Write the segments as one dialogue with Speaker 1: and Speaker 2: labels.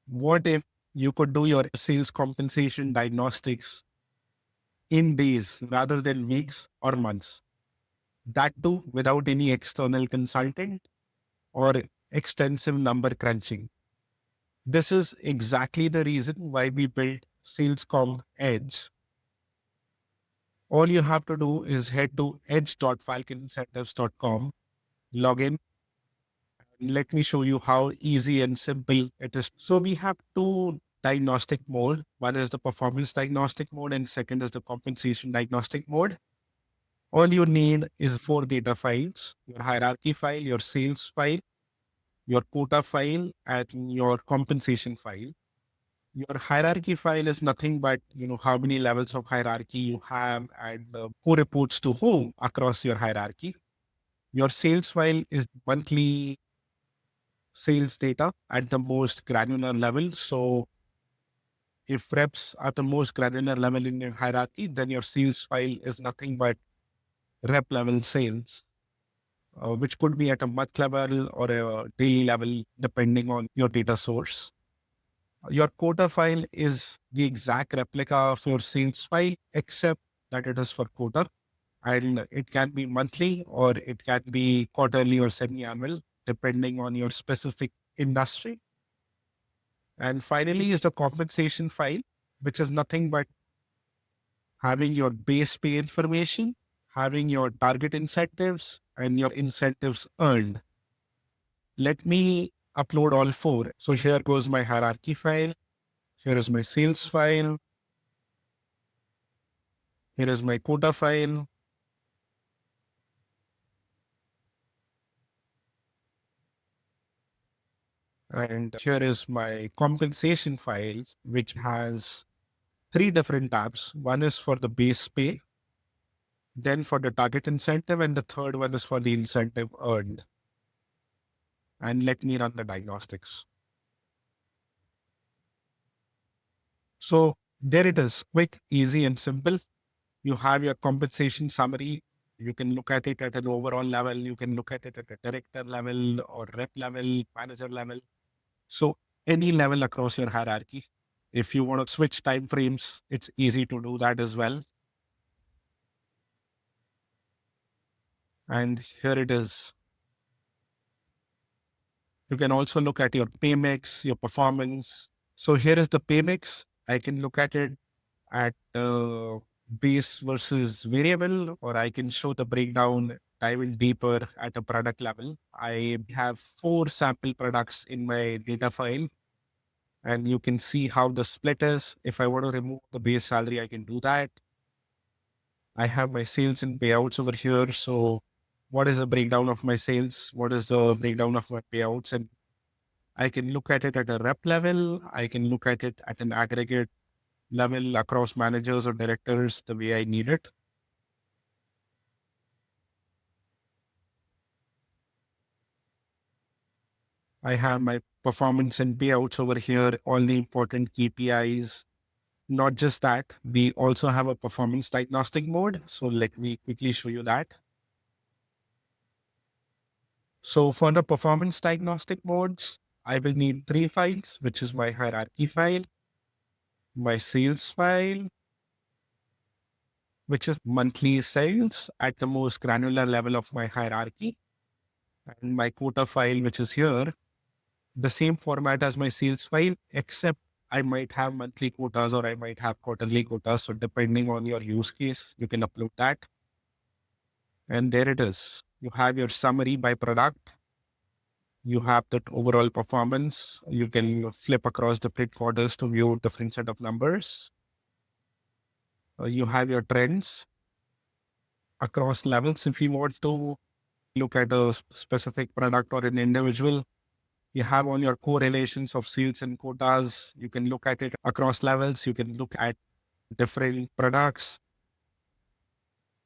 Speaker 1: What if you could do your sales compensation diagnostics in days rather than weeks or months? That too without any external consultant or extensive number crunching. This is exactly the reason why we built SalesComp Edge. All you have to do is head to edge.falconincentives.com, log in, and let me show you how easy and simple it is. So we have two diagnostic mode. One is the performance diagnostic mode and second is the compensation diagnostic mode. All you need is four data files: your hierarchy file, your sales file, your quota file, and your compensation file. Your hierarchy file is nothing but, how many levels of hierarchy you have and who reports to whom across your hierarchy. Your sales file is monthly sales data at the most granular level. So if reps are the most granular level in your hierarchy, then your sales file is nothing but rep level sales, which could be at a month level or a daily level, depending on your data source. Your quota file is the exact replica of your sales file, except that it is for quota, and it can be monthly or it can be quarterly or semi-annual, depending on your specific industry. And finally is the compensation file, which is nothing but having your base pay information, having your target incentives and your incentives earned. Let me upload all four. So here goes my hierarchy file. Here is my sales file. Here is my quota file. And here is my compensation file, which has three different tabs. One is for the base pay, then for the target incentive, and the third one is for the incentive earned. And let me run the diagnostics. So there it is, quick, easy, and simple. You have your compensation summary. You can look at it at an overall level. You can look at it at a director level or rep level, manager level. So any level across your hierarchy. If you want to switch time frames, it's easy to do that as well. And here it is. You can also look at your pay mix, your performance. So here is the pay mix. I can look at it at base versus variable, or I can show the breakdown, dive in deeper at a product level. I have four sample products in my data file, and you can see how the split is. If I want to remove the base salary, I can do that. I have my sales and payouts over here. So what is the breakdown of my sales? What is the breakdown of my payouts? And I can look at it at a rep level. I can look at it at an aggregate level across managers or directors the way I need it. I have my performance and payouts over here, all the important KPIs. Not just that, we also have a performance diagnostic mode. So let me quickly show you that. So for the performance diagnostic modes, I will need three files, which is my hierarchy file, my sales file, which is monthly sales at the most granular level of my hierarchy, and my quota file, which is here, the same format as my sales file, except I might have monthly quotas or I might have quarterly quotas. So depending on your use case, you can upload that. And there it is. You have your summary by product. You have that overall performance. You can flip across different quarters to view different set of numbers. You have your trends across levels. If you want to look at a specific product or an individual, you have on your correlations of sales and quotas. You can look at it across levels. You can look at different products.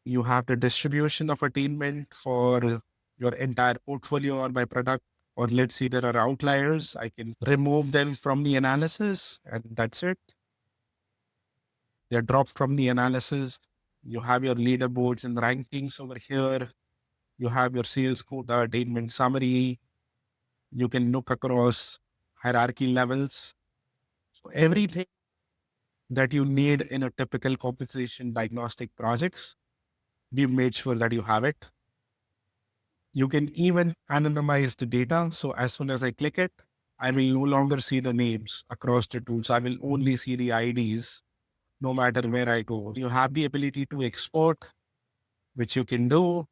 Speaker 1: You have the distribution of attainment for your entire portfolio or by product. Or let's say there are outliers. I can remove them from the analysis and that's it. They're dropped from the analysis. You have your leaderboards and rankings over here. You have your sales quota attainment summary. You can look across hierarchy levels. So everything that you need in a typical compensation diagnostic projects, we've made sure that you have it. You can even anonymize the data. So as soon as I click it, I will no longer see the names across the tools. I will only see the IDs no matter where I go. You have the ability to export, which you can do.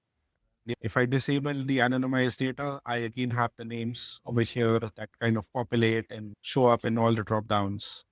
Speaker 1: If I disable the anonymized data, I again have the names over here that kind of populate and show up in all the drop downs.